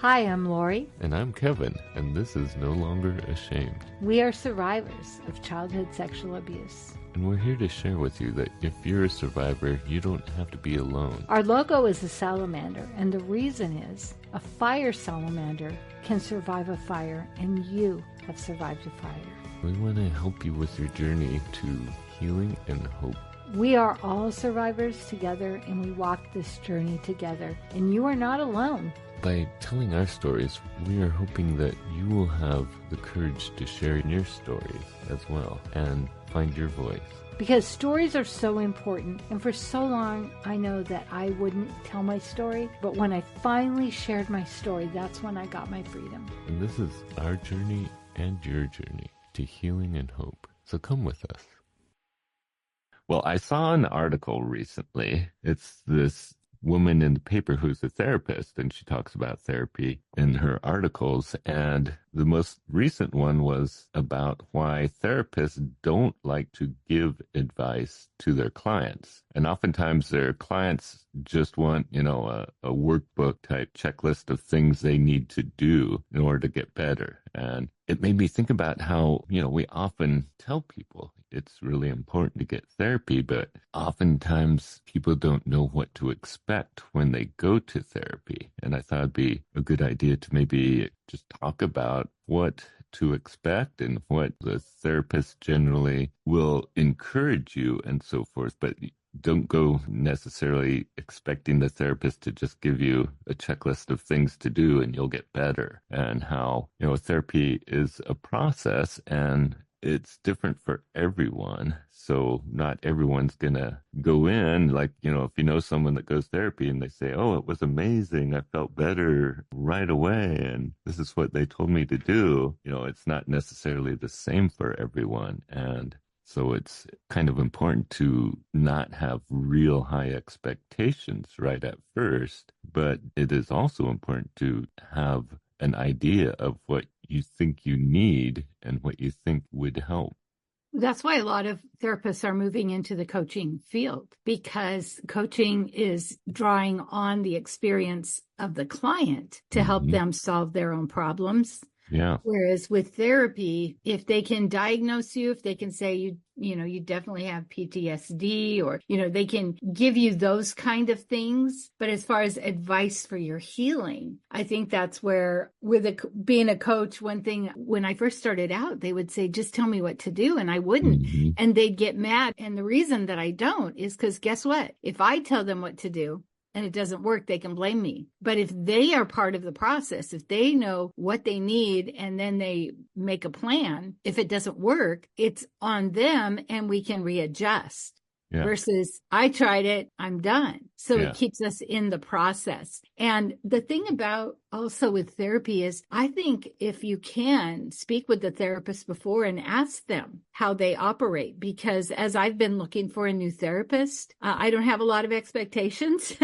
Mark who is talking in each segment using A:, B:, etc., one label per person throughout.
A: Hi, I'm Lori.
B: And I'm Kevin, and this is No Longer Ashamed.
A: We are survivors of childhood sexual abuse.
B: And we're here to share with you that if you're a survivor, you don't have to be alone.
A: Our logo is a salamander, and the reason is a fire salamander can survive a fire, and you have survived a fire.
B: We want to help you with your journey to healing and hope.
A: We are all survivors together, and we walk this journey together, and you are not alone.
B: By telling our stories, we are hoping that you will have the courage to share your stories as well and find your voice.
A: Because stories are so important, and for so long I know that I wouldn't tell my story, but when I finally shared my story, that's when I got my freedom.
B: And this is our journey and your journey to healing and hope. So come with us. Well, I saw an article recently. It's this woman in the paper who's a therapist, and she talks about therapy in her articles. And the most recent one was about why therapists don't like to give advice to their clients. And oftentimes their clients just want, a workbook type checklist of things they need to do in order to get better. And it made me think about how, we often tell people it's really important to get therapy, but oftentimes people don't know what to expect when they go to therapy. And I thought it'd be a good idea to maybe just talk about what to expect and what the therapist generally will encourage you and so forth. But don't go necessarily expecting the therapist to just give you a checklist of things to do and you'll get better. And how, therapy is a process and it's different for everyone. So not everyone's going to go in like, if you know someone that goes therapy and they say, oh, it was amazing. I felt better right away. And this is what they told me to do. It's not necessarily the same for everyone. And so it's kind of important to not have real high expectations right at first, but it is also important to have an idea of what you think you need and what you think would help.
C: That's why a lot of therapists are moving into the coaching field, because coaching is drawing on the experience of the client to help them solve their own problems.
B: Yeah.
C: Whereas with therapy, if they can diagnose you, if they can say you definitely have PTSD, or, they can give you those kind of things. But as far as advice for your healing, I think that's where being a coach, one thing, when I first started out, they would say, just tell me what to do. And I wouldn't. And they'd get mad. And the reason that I don't is because guess what? If I tell them what to do, and it doesn't work, they can blame me. But if they are part of the process, if they know what they need and then they make a plan, if it doesn't work, it's on them and we can readjust. Yeah. Versus I tried it, I'm done. So It keeps us in the process. And the thing about also with therapy is I think if you can speak with the therapist before and ask them how they operate, because as I've been looking for a new therapist, I don't have a lot of expectations,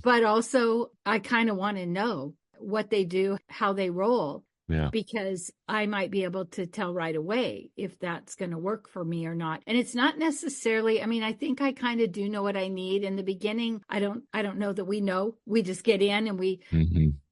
C: but also I kind of want to know what they do, how they roll.
B: Yeah.
C: Because I might be able to tell right away if that's going to work for me or not. And it's not necessarily, I think I kind of do know what I need. In the beginning, I don't know that we know. We just get in and we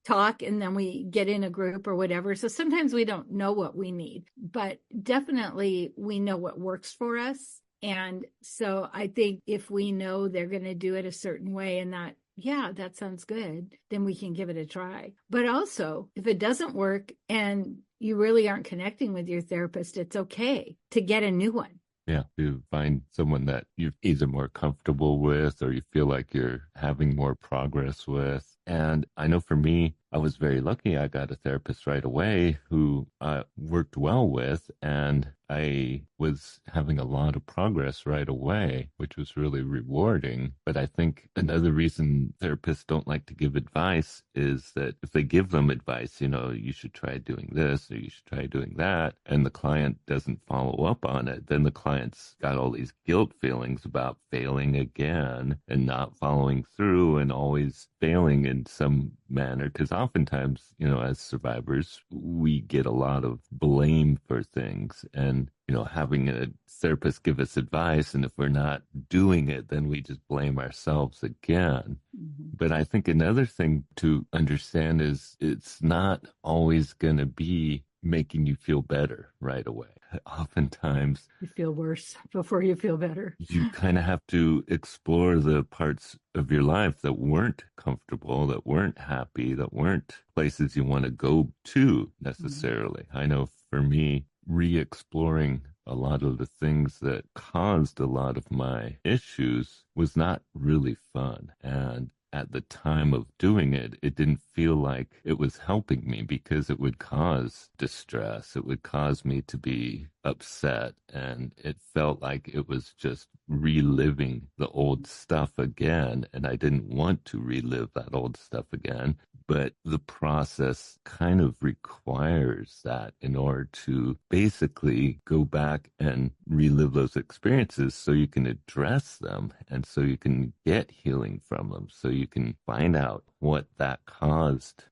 C: talk, and then we get in a group or whatever. So sometimes we don't know what we need, but definitely we know what works for us. And so I think if we know they're going to do it a certain way and that, yeah, that sounds good, then we can give it a try. But also, if it doesn't work and you really aren't connecting with your therapist, it's okay to get a new one.
B: Yeah, to find someone that you're either more comfortable with or you feel like you're having more progress with. And I know for me, I was very lucky. I got a therapist right away who I worked well with, and I was having a lot of progress right away, which was really rewarding. But I think another reason therapists don't like to give advice is that if they give them advice, you should try doing this or you should try doing that, and the client doesn't follow up on it, then the client's got all these guilt feelings about failing again and not following through and always failing in in some manner, because oftentimes, as survivors, we get a lot of blame for things, and having a therapist give us advice, and if we're not doing it, then we just blame ourselves again. But I think another thing to understand is it's not always going to be making you feel better right away. Oftentimes
C: you feel worse before you feel better.
B: You kind of have to explore the parts of your life that weren't comfortable, that weren't happy, that weren't places you want to go to necessarily. I know for me, re-exploring a lot of the things that caused a lot of my issues was not really fun. And at the time of doing it, it didn't feel like it was helping me, because it would cause distress. It would cause me to be upset. And it felt like it was just reliving the old stuff again. And I didn't want to relive that old stuff again. But the process kind of requires that in order to basically go back and relive those experiences so you can address them, and so you can get healing from them, so you can find out what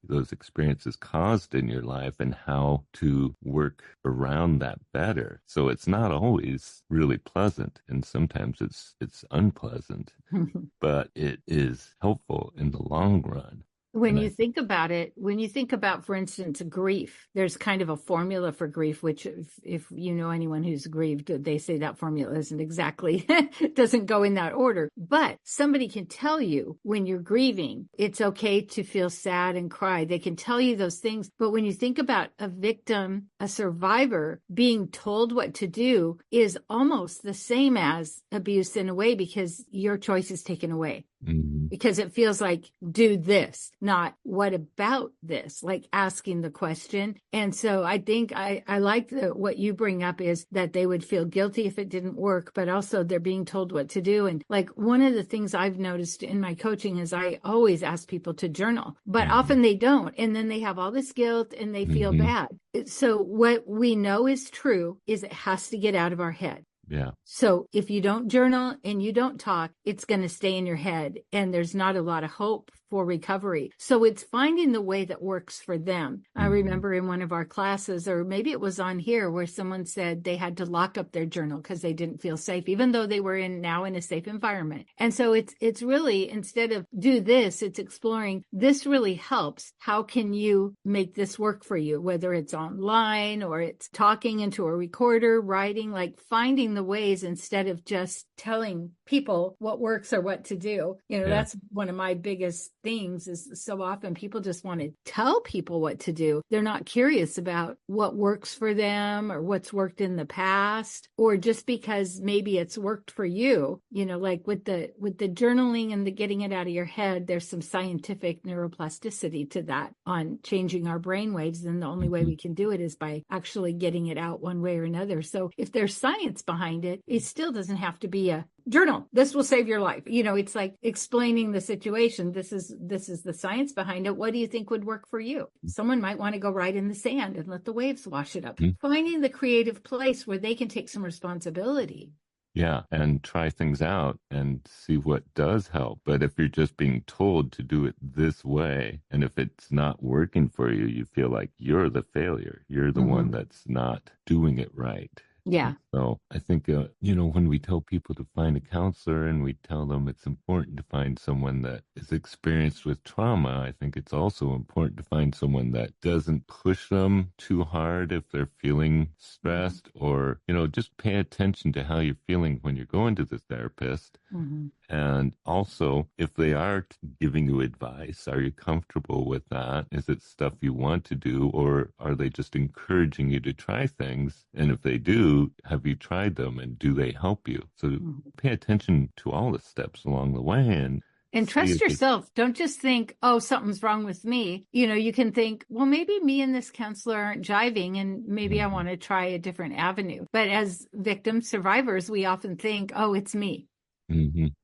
B: those experiences caused in your life, and how to work around that better. So it's not always really pleasant, and sometimes it's unpleasant, but it is helpful in the long run.
C: When you think about it, for instance, grief, there's kind of a formula for grief, which if you know anyone who's grieved, they say that formula isn't exactly, doesn't go in that order. But somebody can tell you when you're grieving, it's okay to feel sad and cry. They can tell you those things. But when you think about a victim, a survivor, being told what to do is almost the same as abuse in a way, because your choice is taken away. Because it feels like, do this, not what about this, like asking the question. And so I think I like what you bring up is that they would feel guilty if it didn't work, but also they're being told what to do. And like one of the things I've noticed in my coaching is I always ask people to journal, but often they don't. And then they have all this guilt and they feel bad. So what we know is true is it has to get out of our head.
B: Yeah.
C: So if you don't journal and you don't talk, it's going to stay in your head, and there's not a lot of hope for recovery. So it's finding the way that works for them. I remember in one of our classes, or maybe it was on here, where someone said they had to lock up their journal because they didn't feel safe, even though they were now in a safe environment. And so it's really, instead of do this, it's exploring, this really helps. How can you make this work for you? Whether it's online or it's talking into a recorder, writing, like finding the ways instead of just telling people what works or what to do. That's one of my biggest things, is so often people just want to tell people what to do. They're not curious about what works for them or what's worked in the past, or just because maybe it's worked for you. Like with the journaling and the getting it out of your head, there's some scientific neuroplasticity to that on changing our brain waves. And the only way we can do it is by actually getting it out one way or another. So if there's science behind it, it still doesn't have to be a journal. This will save your life. It's like explaining the situation. This is the science behind it. What do you think would work for you? Someone might want to go right in the sand and let the waves wash it up. Finding the creative place where they can take some responsibility.
B: Yeah, and try things out and see what does help. But if you're just being told to do it this way, and if it's not working for you, you feel like you're the failure. You're the one that's not doing it right.
C: Yeah.
B: So I think, when we tell people to find a counselor and we tell them it's important to find someone that is experienced with trauma, I think it's also important to find someone that doesn't push them too hard if they're feeling stressed, or, just pay attention to how you're feeling when you're going to the therapist. And also, if they are giving you advice, are you comfortable with that? Is it stuff you want to do, or are they just encouraging you to try things? And if they do, have you tried them, and do they help you? So pay attention to all the steps along the way, and
C: trust yourself. Don't just think, oh, something's wrong with me. You can think, well, maybe me and this counselor aren't jiving, and maybe I want to try a different avenue. But as victim survivors, we often think, oh, it's me.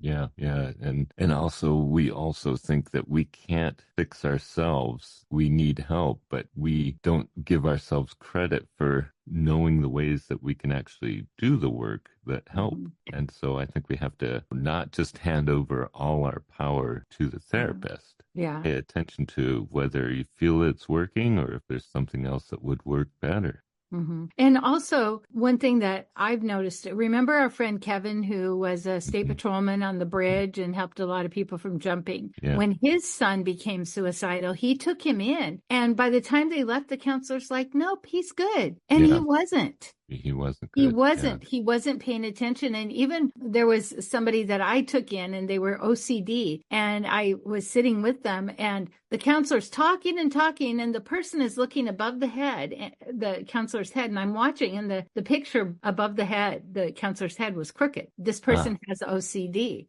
B: Yeah. And also, we also think that we can't fix ourselves. We need help, but we don't give ourselves credit for knowing the ways that we can actually do the work that help.
C: Mm-hmm.
B: And so I think we have to not just hand over all our power to the therapist.
C: Yeah.
B: Pay attention to whether you feel it's working or if there's something else that would work better.
C: Mm-hmm. And also, one thing that I've noticed, remember our friend Kevin, who was a state patrolman on the bridge and helped a lot of people from jumping?
B: Yeah.
C: When his son became suicidal, he took him in. And by the time they left, the counselor's like, nope, he's good. And he wasn't.
B: He wasn't good.
C: He wasn't. He wasn't paying attention. And even there was somebody that I took in and they were OCD and I was sitting with them and the counselor's talking and talking and the person is looking above the head, the counselor's head. And I'm watching and the picture above the head, the counselor's head was crooked. This person has OCD.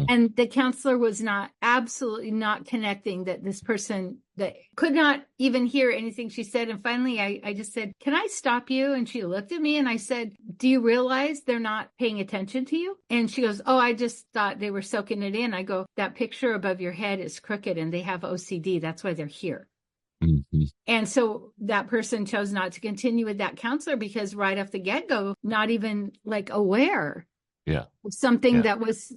C: And the counselor was absolutely not connecting that this person that could not even hear anything she said. And finally, I just said, can I stop you? And she looked at me and I said, do you realize they're not paying attention to you? And she goes, oh, I just thought they were soaking it in. I go, that picture above your head is crooked and they have OCD. That's why they're here.
B: Mm-hmm.
C: And so that person chose not to continue with that counselor because right off the get-go, not even like aware.
B: Yeah.
C: Something that was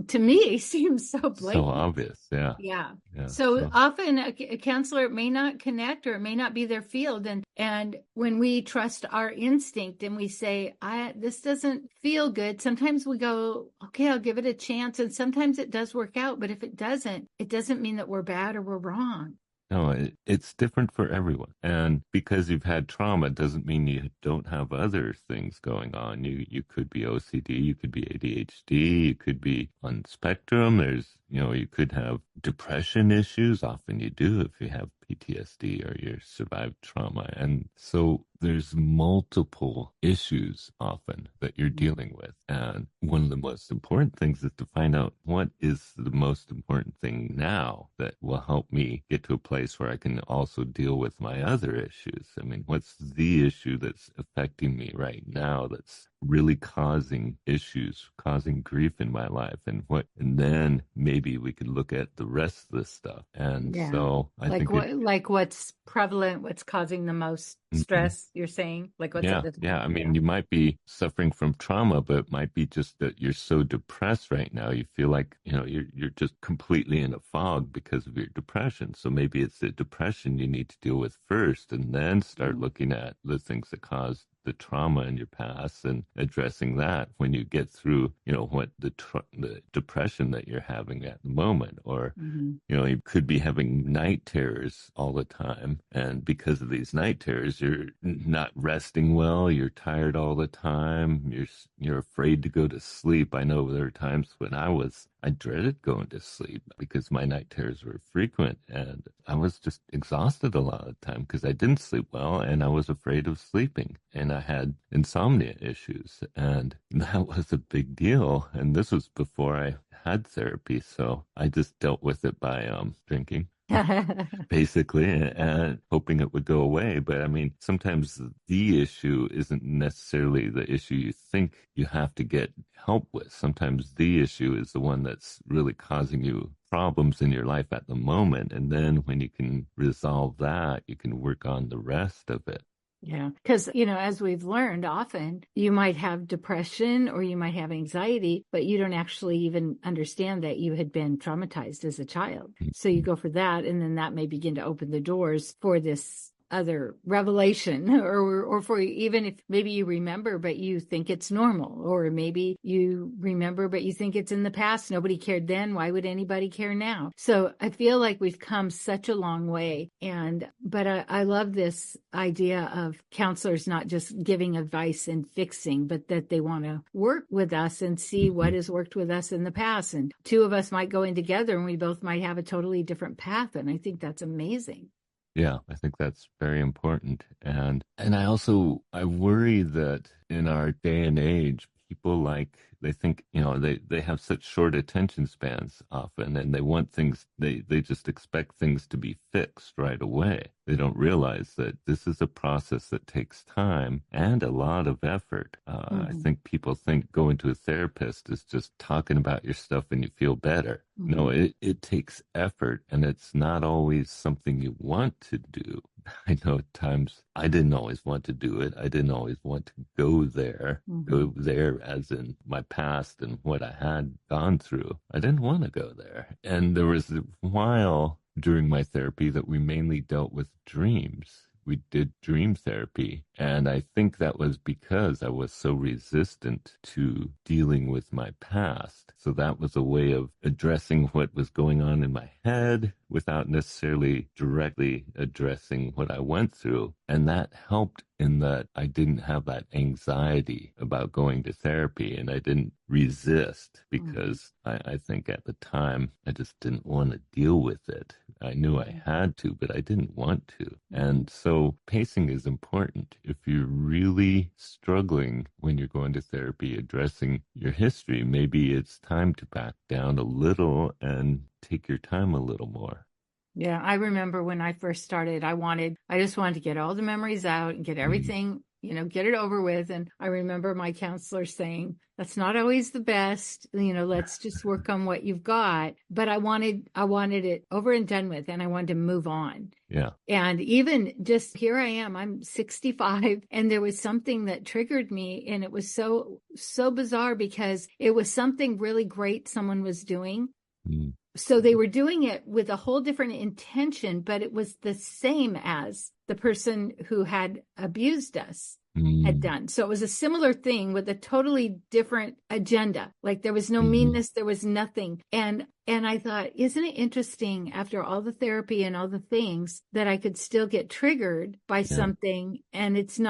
C: to me, seems so blatant.
B: So obvious. Yeah.
C: Yeah. So often a counselor may not connect or it may not be their field. And when we trust our instinct and we say, this doesn't feel good, sometimes we go, okay, I'll give it a chance. And sometimes it does work out. But if it doesn't mean that we're bad or we're wrong.
B: No, it's different for everyone. And because you've had trauma doesn't mean you don't have other things going on. You could be OCD, you could be ADHD, you could be on spectrum. You could have depression issues. Often you do if you have PTSD or you survived trauma. And so there's multiple issues often that you're dealing with. And one of the most important things is to find out what is the most important thing now that will help me get to a place where I can also deal with my other issues. I mean, what's the issue that's affecting me right now that's really causing issues, causing grief in my life, and then maybe we could look at the rest of this stuff. And so I think
C: what's prevalent, what's causing the most stress, you're saying? Like what's
B: I mean, you might be suffering from trauma, but it might be just that you're so depressed right now. You feel like, you're just completely in a fog because of your depression. So maybe it's the depression you need to deal with first and then start looking at the things that caused the trauma in your past and addressing that when you get through, what the depression that you're having at the moment. Or, you could be having night terrors all the time. And because of these night terrors, you're not resting well. You're tired all the time. You're afraid to go to sleep. I know there are times when I dreaded going to sleep because my night terrors were frequent and I was just exhausted a lot of the time because I didn't sleep well and I was afraid of sleeping and I had insomnia issues and that was a big deal. And this was before I had therapy. So I just dealt with it by drinking. Basically, and hoping it would go away. But I mean, sometimes the issue isn't necessarily the issue you think you have to get help with. Sometimes the issue is the one that's really causing you problems in your life at the moment. And then when you can resolve that, you can work on the rest of it.
C: Yeah, because, as we've learned, often you might have depression or you might have anxiety, but you don't actually even understand that you had been traumatized as a child. So you go for that, and then that may begin to open the doors for this other revelation or for even if maybe you remember but you think it's normal, or maybe you remember but you think it's in the past, nobody cared then, why would anybody care now? So I feel like we've come such a long way, but I love this idea of counselors not just giving advice and fixing, but that they want to work with us and see what has worked with us in the past, and two of us might go in together and we both might have a totally different path, and I think that's amazing.
B: Yeah, I think that's very important. And I worry that in our day and age, people they think, they have such short attention spans often, and they want things, they just expect things to be fixed right away. They don't realize that this is a process that takes time and a lot of effort. I think people think going to a therapist is just talking about your stuff and you feel better. No, it takes effort, and it's not always something you want to do, I know at times I didn't always want to do it. I didn't always want to go there as in my past and what I had gone through. I didn't want to go there. And there was a while during my therapy that we mainly dealt with dreams. We did dream therapy. And I think that was because I was so resistant to dealing with my past. So that was a way of addressing what was going on in my head without necessarily directly addressing what I went through. And that helped in that I didn't have that anxiety about going to therapy, and I didn't resist because I think at the time I just didn't want to deal with it. I knew I had to, but I didn't want to. And so pacing is important. If you're really struggling when you're going to therapy, addressing your history, maybe it's time to back down a little and take your time a little more.
C: Yeah, I remember when I first started, I just wanted to get all the memories out and get everything, get it over with. And I remember my counselor saying, that's not always the best, let's just work on what you've got. But I wanted it over and done with, and I wanted to move on.
B: Yeah.
C: And even just here I am, I'm 65, and there was something that triggered me, and it was so bizarre because it was something really great someone was doing. So they were doing it with a whole different intention, but it was the same as the person who had abused us had done. So it was a similar thing with a totally different agenda. Like there was no meanness, there was nothing. And I thought, isn't it interesting after all the therapy and all the things that I could still get triggered by something, and it's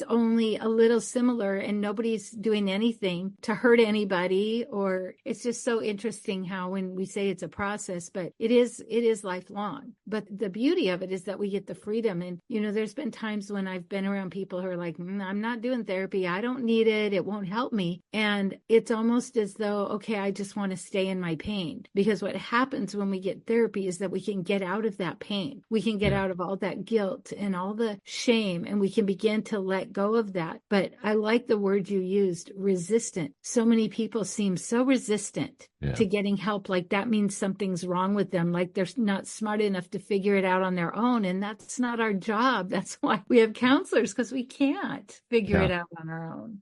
C: only a little similar and nobody's doing anything to hurt anybody. Or it's just so interesting how when we say it's a process, but it is lifelong. But the beauty of it is that we get the freedom. And, there's been times when I've been around people who are like, I'm not doing therapy. I don't need it. It won't help me. And it's almost as though, okay, I just want to stay in my pain. Because what happens when we get therapy is that we can get out of that pain. We can get out of all that guilt and all the shame, and we can begin to let go of that. But I like the word you used, resistant. So many people seem so resistant to getting help. Like that means something's wrong with them. Like they're not smart enough to figure it out on their own. And that's not our job. That's why we have counselors, because we can't figure it out on our own.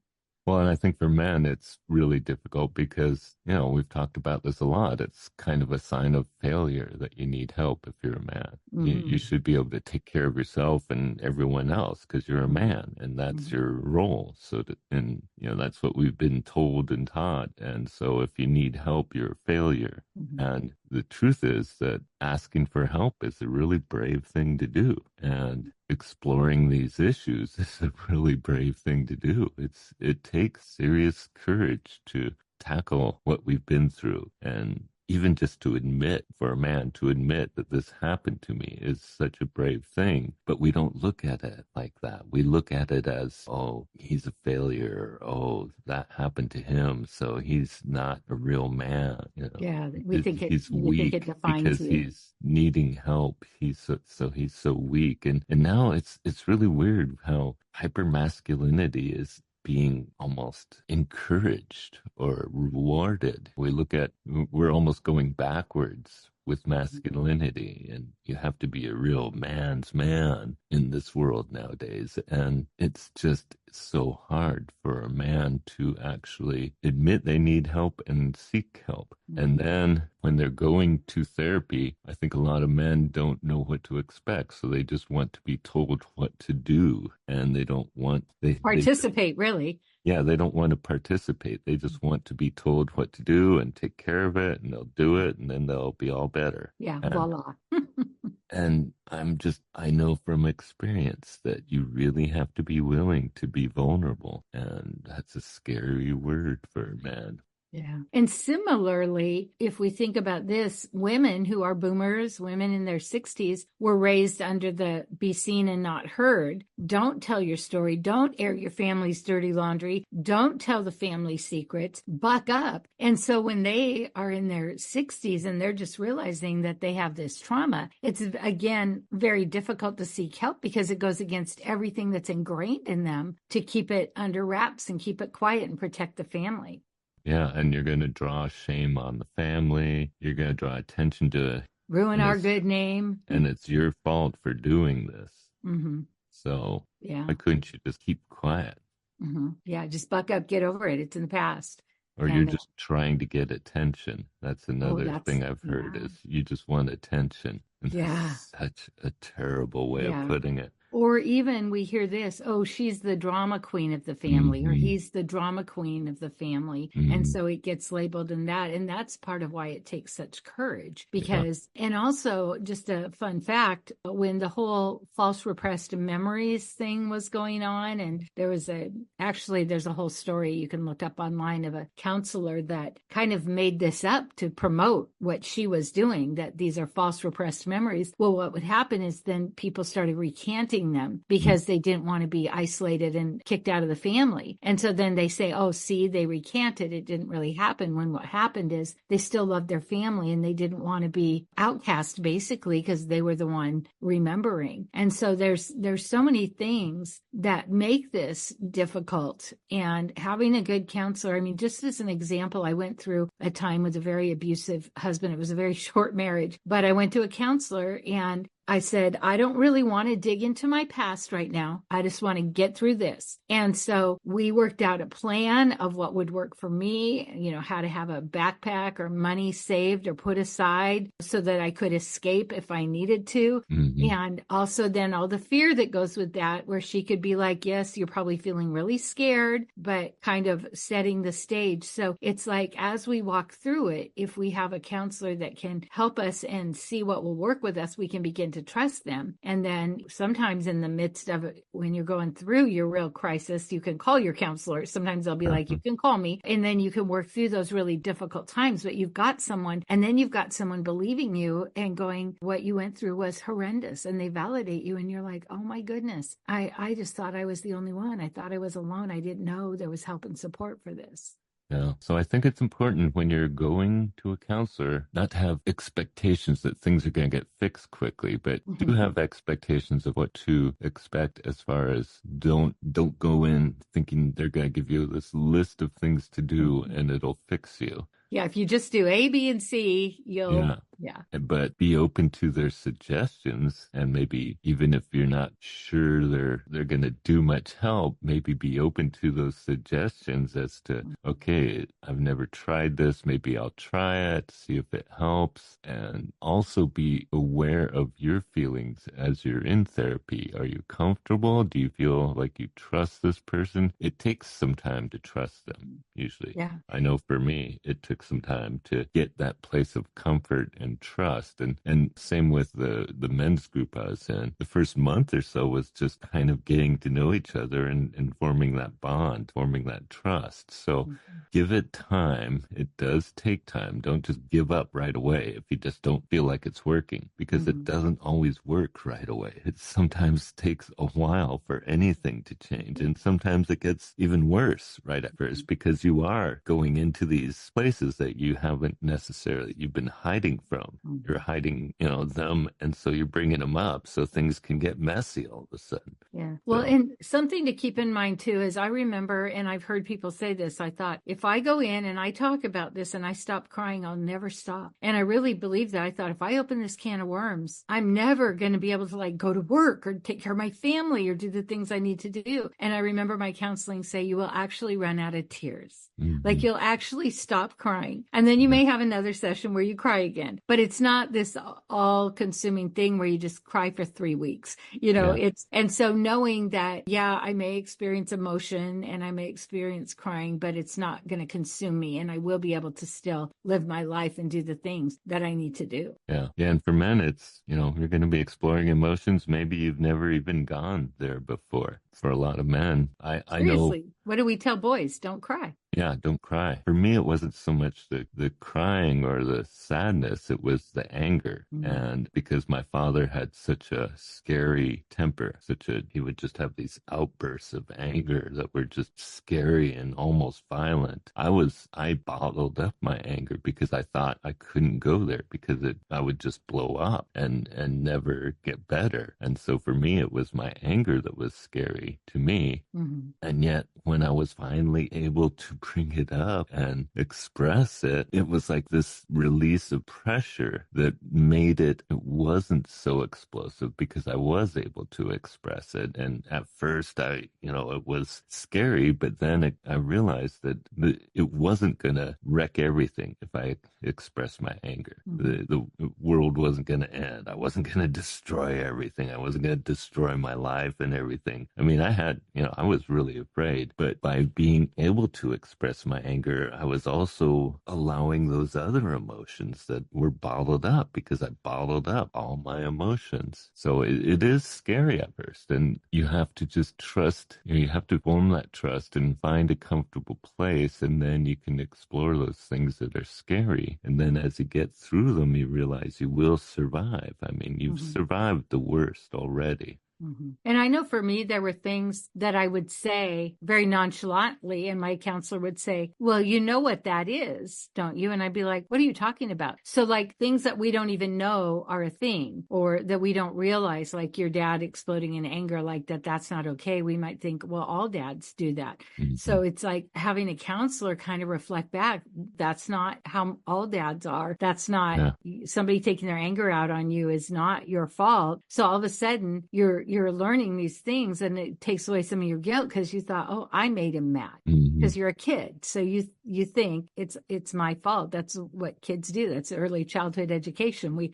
B: Well, and I think for men, it's really difficult because, we've talked about this a lot. It's kind of a sign of failure that you need help if you're a man. You should be able to take care of yourself and everyone else because you're a man and that's your role. That's what we've been told and taught. And so if you need help, you're a failure. And the truth is that asking for help is a really brave thing to do. And exploring these issues is a really brave thing to do. It takes serious courage to tackle what we've been through. And even just for a man to admit that this happened to me is such a brave thing. But we don't look at it like that. We look at it as, oh, he's a failure. Oh, that happened to him, so he's not a real man.
C: Yeah,
B: he's weak because he's needing help. He's so weak. And now it's really weird how hypermasculinity is being almost encouraged or rewarded. We're almost going backwards with masculinity, and you have to be a real man's man in this world nowadays. And it's just so hard for a man to actually admit they need help and seek help. And then when they're going to therapy, I think a lot of men don't know what to expect. So they just want to be told what to do, and they don't want
C: participate, really.
B: Yeah, they don't want to participate. They just want to be told what to do and take care of it, and they'll do it, and then they'll be all better.
C: Yeah, voila.
B: And I know from experience that you really have to be willing to be vulnerable. And that's a scary word for a man.
C: Yeah. And similarly, if we think about this, women who are boomers, women in their 60s, were raised under the be seen and not heard. Don't tell your story. Don't air your family's dirty laundry. Don't tell the family secrets. Buck up. And so when they are in their 60s and they're just realizing that they have this trauma, it's again very difficult to seek help because it goes against everything that's ingrained in them to keep it under wraps and keep it quiet and protect the family.
B: Yeah, and you're going to draw shame on the family. You're going to draw attention to
C: ruin
B: And
C: our
B: it's,
C: good name.
B: and it's your fault for doing this.
C: Mm-hmm.
B: So
C: Yeah.
B: why couldn't you just keep quiet?
C: Mm-hmm. Yeah. Just buck up, get over it. It's in the past.
B: Or you're just trying to get attention. That's another thing I've heard is you just want attention. And that's such a terrible way of putting it.
C: Or even we hear this, oh, she's the drama queen of the family, or he's the drama queen of the family. And so it gets labeled in that. And that's part of why it takes such courage because, and also just a fun fact, when the whole false repressed memories thing was going on, and there's a whole story you can look up online of a counselor that kind of made this up to promote what she was doing, that these are false repressed memories. Well, what would happen is then people started recanting them because they didn't want to be isolated and kicked out of the family. And so then they say, oh, see, they recanted. It didn't really happen, when what happened is they still loved their family and they didn't want to be outcast basically because they were the one remembering. And so there's so many things that make this difficult, and having a good counselor. I mean, just as an example, I went through a time with a very abusive husband. It was a very short marriage, but I went to a counselor and I said, I don't really want to dig into my past right now. I just want to get through this. And so we worked out a plan of what would work for me, you know, how to have a backpack or money saved or put aside so that I could escape if I needed to. And also then all the fear that goes with that, where she could be like, yes, you're probably feeling really scared, but kind of setting the stage. So it's like, as we walk through it, if we have a counselor that can help us and see what will work with us, we can begin to trust them. And then sometimes in the midst of it, when you're going through your real crisis, you can call your counselor. Sometimes they'll be like, you can call me, and then you can work through those really difficult times, but you've got someone, and then you've got someone believing you and going, what you went through was horrendous, and they validate you. And you're like, oh my goodness, I just thought I was the only one. I thought I was alone. I didn't know there was help and support for this.
B: Yeah. So I think it's important when you're going to a counselor not to have expectations that things are going to get fixed quickly, but do have expectations of what to expect as far as don't go in thinking they're going to give you this list of things to do and it'll fix you.
C: Yeah, if you just do A, B, and C, you'll,
B: But be open to their suggestions, and maybe even if you're not sure they're going to do much help, maybe be open to those suggestions as to, okay, I've never tried this, maybe I'll try it, see if it helps, and also be aware of your feelings as you're in therapy. Are you comfortable? Do you feel like you trust this person? It takes some time to trust them, usually.
C: Yeah.
B: I know for me, it took some time to get that place of comfort and trust. And same with the men's group I was in. The first month or so was just kind of getting to know each other and forming that bond, forming that trust. So give it time. It does take time. Don't just give up right away if you just don't feel like it's working, because it doesn't always work right away. It sometimes takes a while for anything to change. And sometimes it gets even worse right at first, because you are going into these places that you haven't necessarily, you've been hiding from. You're hiding, them, and so you're bringing them up, so things can get messy all of a sudden.
C: Yeah. Well, and something to keep in mind too is I remember, and I've heard people say this, I thought, if I go in and I talk about this and I stop crying, I'll never stop. And I really believed that. I thought, if I open this can of worms, I'm never going to be able to like go to work or take care of my family or do the things I need to do. And I remember my counseling say, you will actually run out of tears. Like you'll actually stop crying. And then you may have another session where you cry again, but it's not this all consuming thing where you just cry for 3 weeks, and so knowing that, I may experience emotion and I may experience crying, but it's not going to consume me, and I will be able to still live my life and do the things that I need to do.
B: Yeah. And for men, it's, you're going to be exploring emotions. Maybe you've never even gone there before. For a lot of men, I know.
C: What do we tell boys? Don't cry.
B: Yeah, don't cry. For me, it wasn't so much the crying or the sadness. It was the anger. And because my father had such a scary temper, he would just have these outbursts of anger that were just scary and almost violent. I bottled up my anger because I thought I couldn't go there because I would just blow up and never get better. And so for me, it was my anger that was scary to me. And yet when I was finally able to bring it up and express it, it was like this release of pressure that made it wasn't so explosive because I was able to express it. And at first it was scary, but then I realized that it wasn't going to wreck everything if I expressed my anger. The world wasn't going to end. I wasn't going to destroy everything. I wasn't going to destroy my life and everything. I mean, I was really afraid, but by being able to express my anger, I was also allowing those other emotions that were bottled up because I bottled up all my emotions. So it is scary at first, and you have to just trust, you have to form that trust and find a comfortable place, and then you can explore those things that are scary. And then as you get through them, you realize you will survive. I mean, you've survived the worst already.
C: And I know for me, there were things that I would say very nonchalantly, and my counselor would say, well, you know what that is, don't you? And I'd be like, what are you talking about? So like things that we don't even know are a thing, or that we don't realize, like your dad exploding in anger, like that's not okay. We might think, well, all dads do that. So it's like having a counselor kind of reflect back. That's not how all dads are. That's not somebody taking their anger out on you is not your fault. So all of a sudden you're learning these things, and it takes away some of your guilt because you thought, oh, I made him mad because you're a kid. So you think it's my fault. That's what kids do. That's early childhood education. We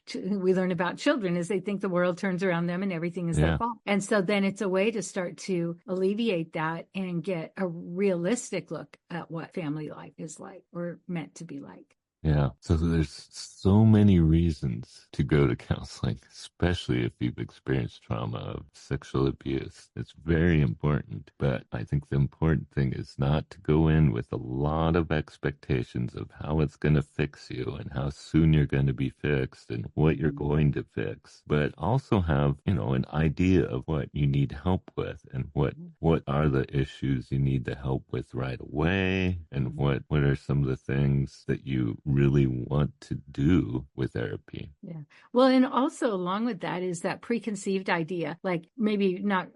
C: learn about children is they think the world turns around them and everything is their fault. And so then it's a way to start to alleviate that and get a realistic look at what family life is like or meant to be like.
B: Yeah. So there's so many reasons to go to counseling, especially if you've experienced trauma of sexual abuse. It's very important. But I think the important thing is not to go in with a lot of expectations of how it's going to fix you and how soon you're going to be fixed and what you're going to fix, but also have, an idea of what you need help with and what are the issues you need the help with right away, and what are some of the things that you really want to do with therapy.
C: Yeah. Well, and also along with that is that preconceived idea, like maybe not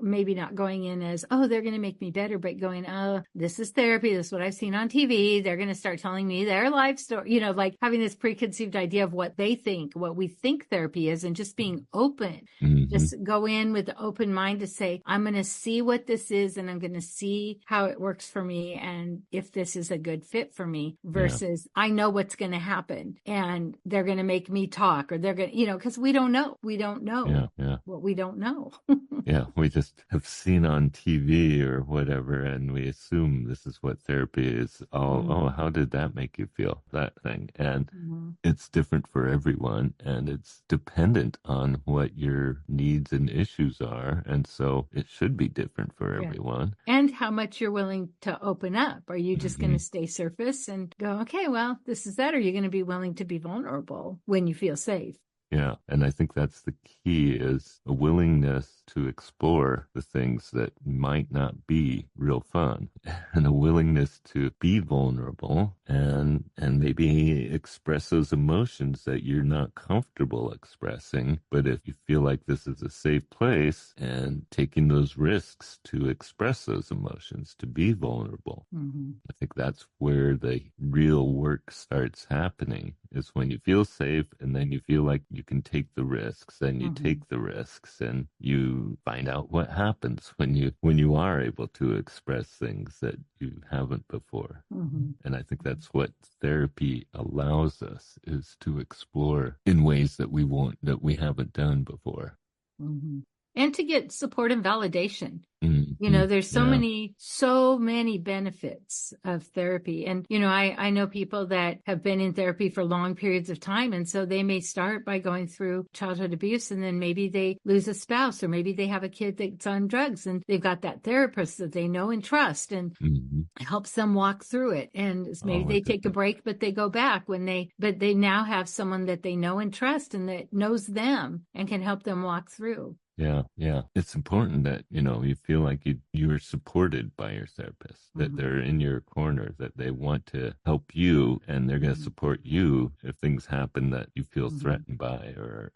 C: going in as, oh, they're going to make me better, but going, oh, this is therapy. This is what I've seen on TV. They're going to start telling me their life story, like having this preconceived idea of what they think, what we think therapy is, and just being open. Just go in with an open mind to say, I'm going to see what this is, and I'm going to see how it works for me, and if this is a good fit for me, versus I know what's going to happen and they're going to make me talk, or they're going to, because we don't know what we don't know.
B: We just have seen on TV or whatever, and we assume this is what therapy is. Oh, how did that make you feel? That thing. And it's different for everyone, and it's dependent on what your needs and issues are. And so it should be different for everyone.
C: And how much you're willing to open up. Are you just going to stay surface and go, okay, well, this is that? Or are you going to be willing to be vulnerable when you feel safe?
B: Yeah. And I think that's the key, is a willingness to explore the things that might not be real fun, and a willingness to be vulnerable and maybe express those emotions that you're not comfortable expressing. But if you feel like this is a safe place, and taking those risks to express those emotions, to be vulnerable, I think that's where the real work starts happening, is when you feel safe, and then you feel like you can take the risks, and you take the risks, and you find out what happens when you are able to express things that you haven't before. And I think that's what therapy allows us, is to explore in ways that we haven't done before.
C: And to get support and validation. There's so many benefits of therapy. And, I know people that have been in therapy for long periods of time. And so they may start by going through childhood abuse, and then maybe they lose a spouse, or maybe they have a kid that's on drugs, and they've got that therapist that they know and trust, and helps them walk through it. And maybe they take a break, but they go back but they now have someone that they know and trust, and that knows them and can help them walk through.
B: Yeah, yeah. It's important that, you feel like you're supported by your therapist, that
C: Mhm.
B: they're in your corner, that they want to help you and they're going to
C: Mhm.
B: support you if things happen that you feel
C: Mhm.
B: threatened by or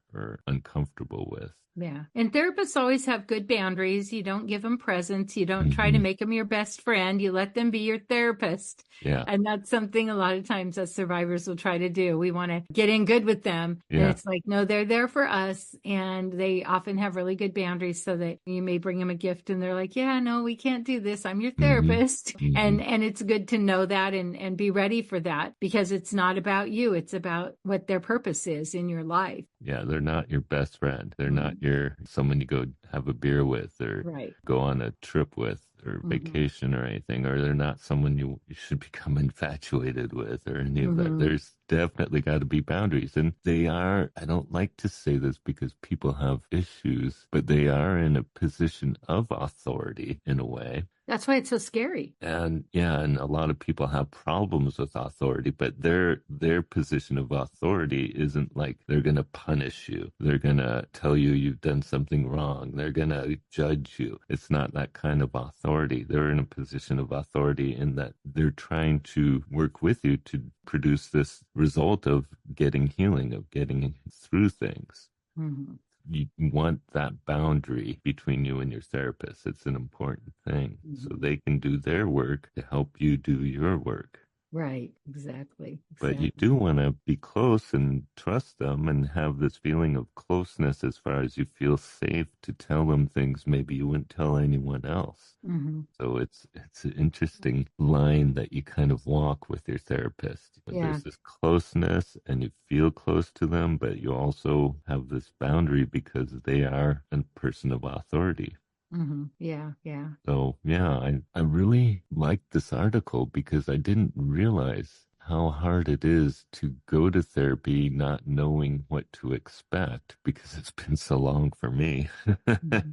B: uncomfortable with.
C: Yeah. And therapists always have good boundaries. You don't give them presents. You don't try to
B: Hmm.
C: make them your best friend. You let them be your therapist.
B: Yeah,
C: And that's something a lot of times as survivors will try to do. We want to get in good with them. And
B: yeah.
C: it's like, no, they're there for us. And they often have really good boundaries so that you may bring them a gift and they're like, yeah, no, we can't do this. I'm your
B: Hmm.
C: therapist.
B: Hmm.
C: And it's good to know that and be ready for that because it's not about you. It's about what their purpose is in your life.
B: Yeah, they're not your best friend. They're not
C: Mhm.
B: your someone you go have a beer with or
C: Right.
B: go on a trip with or
C: Hmm.
B: vacation or anything, or they're not someone you should become infatuated with or any of that.
C: Hmm.
B: There's definitely got to be boundaries. And they are, I don't like to say this because people have issues, but they are in a position of authority in a way.
C: That's why it's so scary.
B: And yeah, and a lot of people have problems with authority, but their position of authority isn't like they're going to punish you. They're going to tell you you've done something wrong. They're going to judge you. It's not that kind of authority. They're in a position of authority in that they're trying to work with you to produce this result of getting healing, of getting through things.
C: Hmm.
B: You want that boundary between you and your therapist. It's an important thing. So
C: Hmm.
B: they can do their work to help you do your work.
C: Right. Exactly.
B: But you
C: Exactly.
B: do want to be close and trust them and have this feeling of closeness as far as you feel safe to tell them things maybe you wouldn't tell anyone else.
C: Hmm.
B: So it's an interesting line that you kind of walk with your therapist.
C: Yeah.
B: There's this closeness and you feel close to them, but you also have this boundary because they are a person of authority.
C: Hmm. Yeah. Yeah.
B: So yeah, I really liked this article because I didn't realize how hard it is to go to therapy not knowing what to expect because it's been so long for me.
C: Mhm.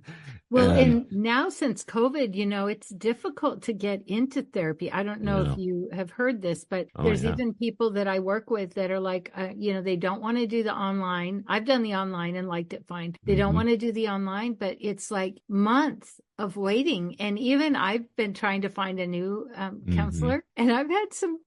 C: Well,
B: And
C: and now since COVID, it's difficult to get into therapy. I don't know if
B: yeah,
C: you have heard this, but
B: oh
C: there's
B: yeah.
C: even people that I work with that are like, they don't want to do the online. I've done the online and liked it fine. They don't
B: Hmm.
C: want to do the online, but it's like months of waiting. And even I've been trying to find a new
B: Hmm.
C: counselor, and I've had some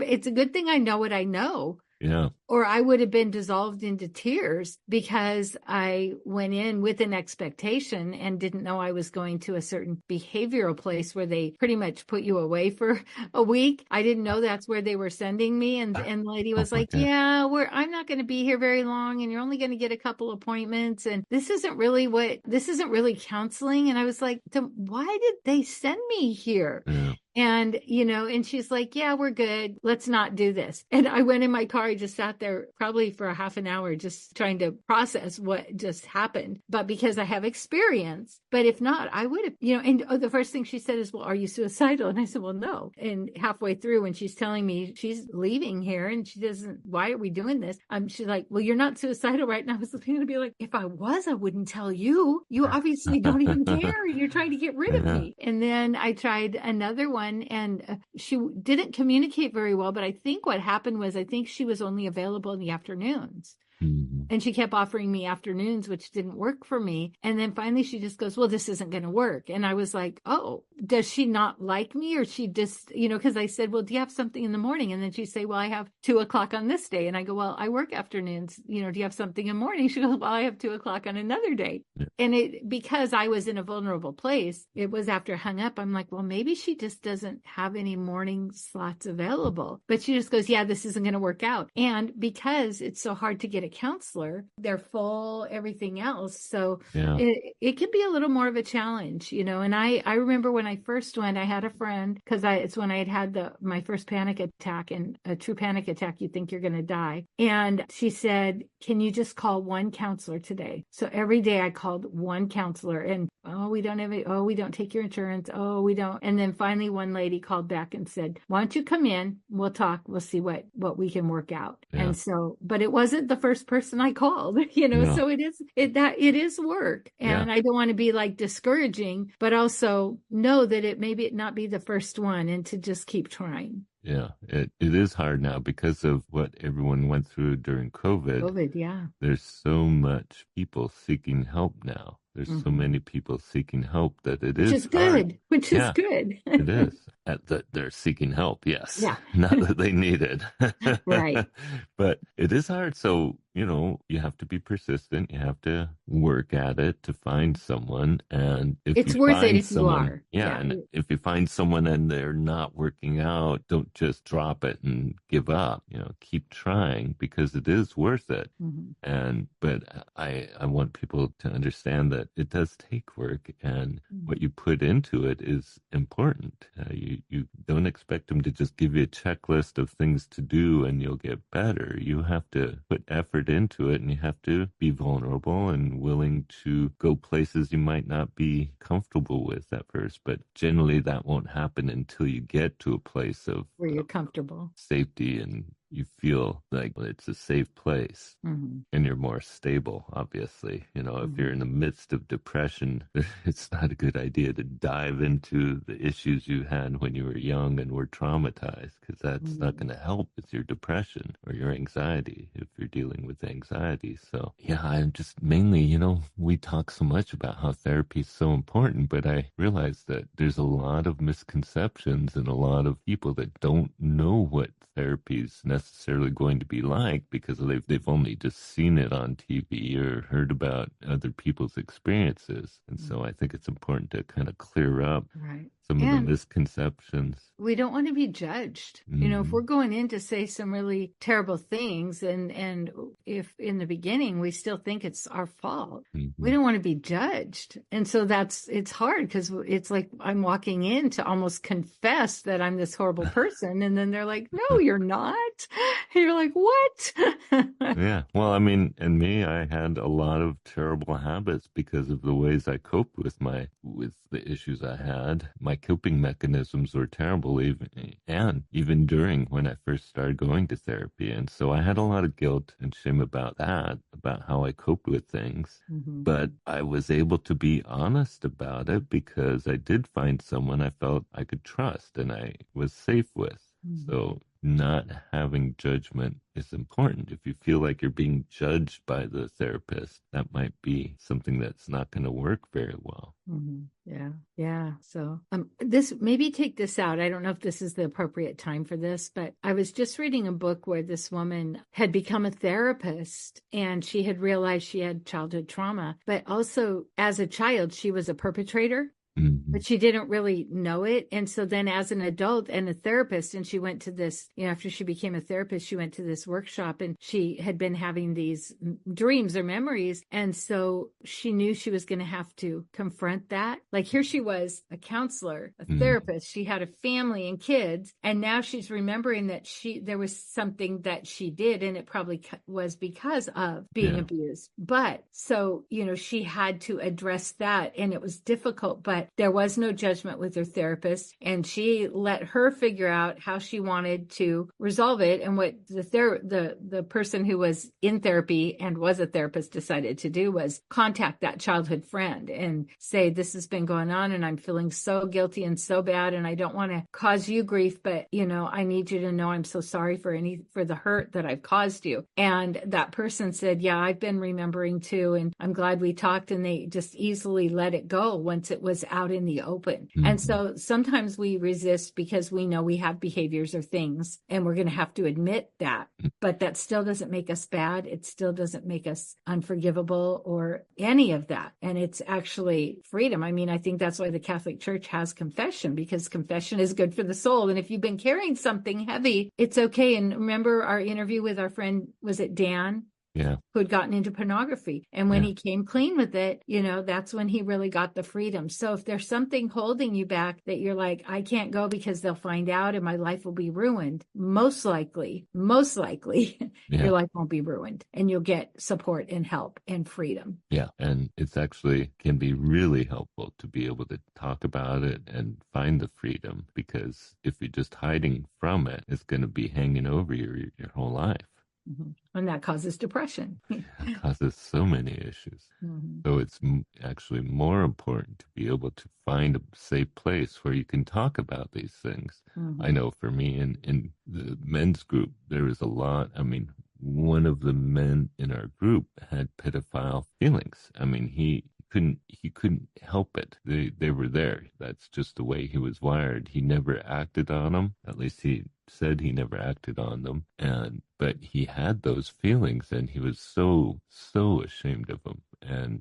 C: it's a good thing I know what I know
B: Yeah.
C: or I would have been dissolved into tears because I went in with an expectation and didn't know I was going to a certain behavioral place where they pretty much put you away for a week. I didn't know that's where they were sending me. And the lady
B: Oh
C: was
B: my
C: like,
B: God.
C: yeah, I'm not going to be here very long and you're only going to get a couple appointments. And this isn't really counseling. And I was like, why did they send me here?
B: Yeah.
C: And she's like, yeah, we're good. Let's not do this. And I went in my car. I just sat there probably for a half an hour, just trying to process what just happened. But because I have experience, but if not, I would have, and the first thing she said is, well, are you suicidal? And I said, well, no. And halfway through, when she's telling me she's leaving here and she doesn't, why are we doing this? She's like, well, you're not suicidal right now. I was going to be like, if I was, I wouldn't tell you. You obviously don't even care. You're trying to get rid of
B: Yeah.
C: me. And then I tried another one and she didn't communicate very well, but I think what happened was I think she was only available in the afternoons.
B: Hmm.
C: And she kept offering me afternoons, which didn't work for me. And then finally she just goes, well, this isn't going to work. And I was like, oh, does she not like me? Or she just, because I said, well, do you have something in the morning? And then she'd say, well, I have 2:00 on this day. And I go, well, I work afternoons. Do you have something in the morning? She goes, well, I have 2:00 on another day.
B: Yeah.
C: And because I was in a vulnerable place, it was after I hung up. I'm like, well, maybe she just doesn't have any morning slots available. But she just goes, yeah, this isn't going to work out. And because it's so hard to get a counselor, they're full, everything else. So
B: Yeah.
C: it can be a little more of a challenge, and I remember when I first went, I had a friend because it's when I had my first panic attack, and a true panic attack, you think you're going to die. And she said, can you just call one counselor today? So every day I called one counselor and, we don't take your insurance. Oh, we don't. And then finally one lady called back and said, why don't you come in? We'll talk. We'll see what we can work out.
B: Yeah.
C: And so, but it wasn't the first person I called,
B: No.
C: so it is work. And
B: Yeah.
C: I don't want to be like discouraging, but also know that it not be the first one and to just keep trying.
B: Yeah, it is hard now because of what everyone went through during COVID.
C: COVID, yeah.
B: There's so much people seeking help now. There's so many people seeking help that it
C: Which
B: is
C: is good.
B: hard.
C: Which is good.
B: It is. That they're seeking help, yes.
C: Yeah.
B: Not that they need it.
C: Right.
B: But it is hard. So, you have to be persistent. You have to work at it to find someone. And if
C: It's
B: you
C: worth it
B: find
C: if you
B: someone,
C: are.
B: yeah, and if you find someone and they're not working out, don't just drop it and give up. Keep trying because it is worth it. But I want people to understand that it does take work, and what you put into it is important. You don't expect them to just give you a checklist of things to do and you'll get better. You have to put effort into it, and you have to be vulnerable and willing to go places you might not be comfortable with at first. But generally that won't happen until you get to a place of
C: where you're comfortable,
B: safety, and you feel like it's a safe place, and you're more stable, obviously. If you're in the midst of depression, it's not a good idea to dive into the issues you had when you were young and were traumatized, because that's not going to help with your depression or your anxiety if you're dealing with anxiety. So, yeah, I'm just mainly, we talk so much about how therapy is so important, but I realize that there's a lot of misconceptions and a lot of people that don't know what therapy is necessarily going to be like because they've only just seen it on TV or heard about other people's experiences. And so I think it's important to kind of clear up some of the misconceptions.
C: We don't want to be judged. If we're going in to say some really terrible things, and if in the beginning we still think it's our fault, we don't want to be judged. And so it's hard because it's like I'm walking in to almost confess that I'm this horrible person. And then they're like, no, you're not. And you're like, what?
B: Yeah. Well, and me, I had a lot of terrible habits because of the ways I coped with the issues I had. My coping mechanisms were terrible, even during when I first started going to therapy. And so I had a lot of guilt and shame about that, about how I coped with things. But I was able to be honest about it because I did find someone I felt I could trust and I was safe with. So not having judgment is important. If you feel like you're being judged by the therapist, that might be something that's not going to work very well.
C: Yeah. So this, maybe take this out. I don't know if this is the appropriate time for this, but I was just reading a book where this woman had become a therapist and she had realized she had childhood trauma, but also as a child, she was a perpetrator. But she didn't really know it. And so then as an adult and a therapist, and she went to this, after she became a therapist, she went to this workshop and she had been having these dreams or memories. And so she knew she was going to have to confront that. Like here she was, a counselor, a therapist. She had a family and kids. And now she's remembering that there was something that she did. And it probably was because of being abused. But so, she had to address that and it was difficult, but there was no judgment with her therapist, and she let her figure out how she wanted to resolve it. And what the person who was in therapy and was a therapist decided to do was contact that childhood friend and say, this has been going on and I'm feeling so guilty and so bad, and I don't want to cause you grief, but I need you to know I'm so sorry for the hurt that I've caused you. And that person said, yeah, I've been remembering too, and I'm glad we talked. And they just easily let it go once it was out in the open. And so sometimes we resist because we know we have behaviors or things and we're going to have to admit that, but that still doesn't make us bad. It still doesn't make us unforgivable or any of that. And it's actually freedom. I think that's why the Catholic Church has confession, because confession is good for the soul. And if you've been carrying something heavy, it's okay. And remember our interview with our friend, was it Dan?
B: Yeah.
C: Who had gotten into pornography. And when he came clean with it, that's when he really got the freedom. So if there's something holding you back that you're like, I can't go because they'll find out and my life will be ruined, most likely, your life won't be ruined and you'll get support and help and freedom.
B: Yeah. And it's actually can be really helpful to be able to talk about it and find the freedom, because if you're just hiding from it, it's going to be hanging over your whole life.
C: And that causes depression.
B: It causes so many issues. So it's actually more important to be able to find a safe place where you can talk about these things. I know for me in the men's group, there was a lot. One of the men in our group had pedophile feelings. He couldn't help it. They were there. That's just the way he was wired. He never acted on them. At least he said he never acted on them. But he had those feelings, and he was so ashamed of them.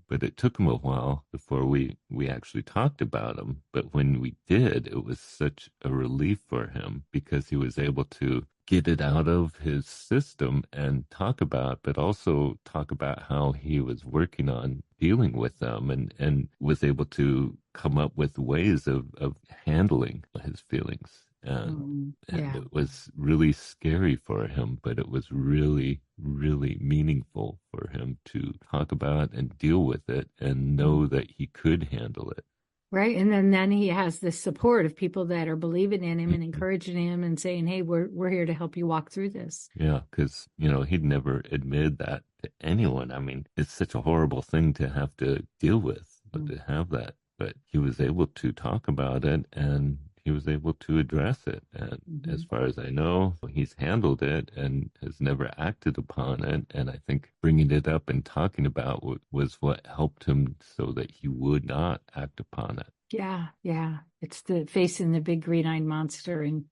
B: But it took him a while before we actually talked about them. But when we did, it was such a relief for him, because he was able to get it out of his system and talk about, but also talk about how he was working on dealing with them, and was able to come up with ways of handling his feelings. And it was really scary for him, but it was really, really meaningful for him to talk about and deal with it and know that he could handle it.
C: Right. And then he has this support of people that are believing in him and encouraging him and saying, hey, we're here to help you walk through this.
B: Yeah, because, he'd never admitted that to anyone. I mean, it's such a horrible thing to have to deal with, but to have that. But he was able to talk about it, and he was able to address it. And as far as I know, he's handled it and has never acted upon it. And I think bringing it up and talking about was what helped him so that he would not act upon it.
C: Yeah. It's the facing the big green-eyed monster and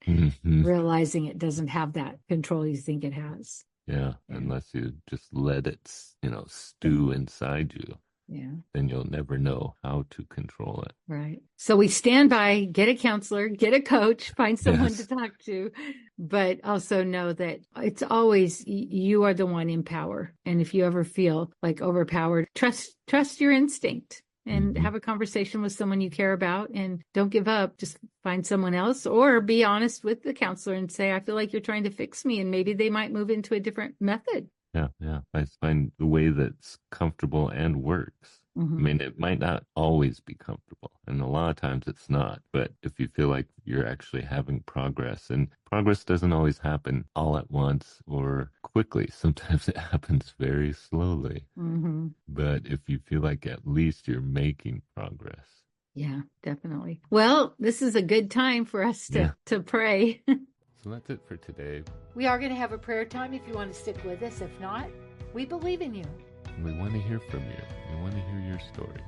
C: realizing it doesn't have that control you think it has.
B: Yeah, unless you just let it, stew inside you.
C: Yeah.
B: Then you'll never know how to control it.
C: Right. So we stand by, get a counselor, get a coach, find someone to talk to, but also know that it's always, you are the one in power. And if you ever feel like overpowered, trust your instinct and have a conversation with someone you care about, and don't give up. Just find someone else, or be honest with the counselor and say, I feel like you're trying to fix me, and maybe they might move into a different method.
B: Yeah. I find the way that's comfortable and works. I mean, it might not always be comfortable, and a lot of times it's not. But if you feel like you're actually having progress, and progress doesn't always happen all at once or quickly. Sometimes it happens very slowly. But if you feel like at least you're making progress.
C: Yeah, definitely. Well, this is a good time for us to pray.
B: So that's it for today.
A: We are going to have a prayer time if you want to stick with us. If not, we believe in you.
B: We want to hear from you. We want to hear your stories.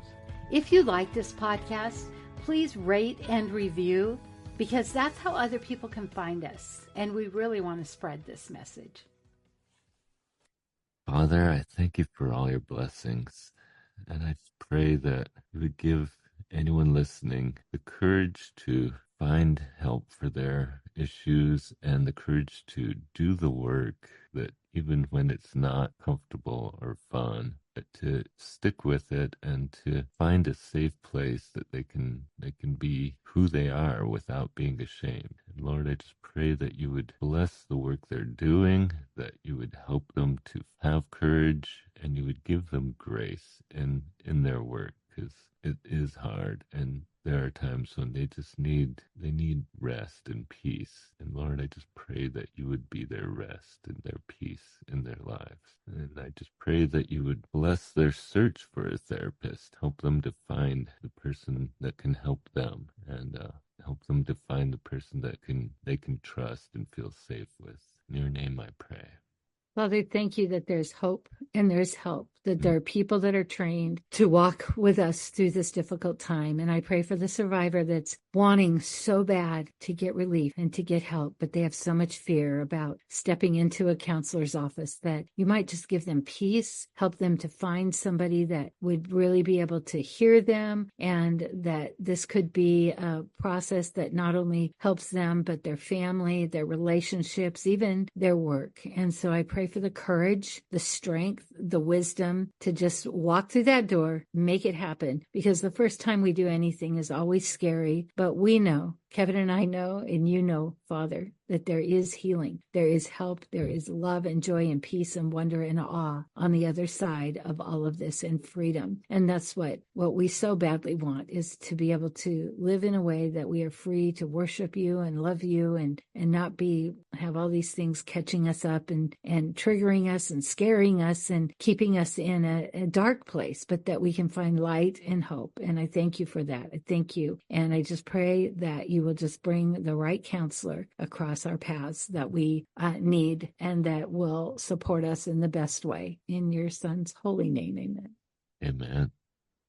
A: If you like this podcast, please rate and review, because that's how other people can find us. And we really want to spread this message.
B: Father, I thank you for all your blessings. And I pray that you would give anyone listening the courage to find help for their issues, and the courage to do the work, that even when it's not comfortable or fun, but to stick with it and to find a safe place that they can be who they are without being ashamed. And Lord, I just pray that you would bless the work they're doing, that you would help them to have courage, and you would give them grace in their work, because it is hard, and there are times when they need rest and peace. And Lord, I just pray that you would be their rest and their peace in their lives. And I just pray that you would bless their search for a therapist, help them to find the person that can help them, and help them to find the person that they can trust and feel safe with. In your name I pray.
C: Father, thank you that there's hope and there's help, that there are people that are trained to walk with us through this difficult time. And I pray for the survivor that's wanting so bad to get relief and to get help, but they have so much fear about stepping into a counselor's office, that you might just give them peace, help them to find somebody that would really be able to hear them, and that this could be a process that not only helps them, but their family, their relationships, even their work. And so I pray for the courage, the strength, the wisdom to just walk through that door, make it happen. Because the first time we do anything is always scary, but we know, Kevin and I know, and you know, Father, that there is healing, there is help, there is love and joy and peace and wonder and awe on the other side of all of this, and freedom. And that's what we so badly want, is to be able to live in a way that we are free to worship you and love you, and not have all these things catching us up and triggering us and scaring us and keeping us in a dark place, but that we can find light and hope. And I thank you for that. I thank you. And I just pray that you will just bring the right counselor across our paths that we need, and that will support us in the best way. In your Son's holy name, amen.
B: Amen.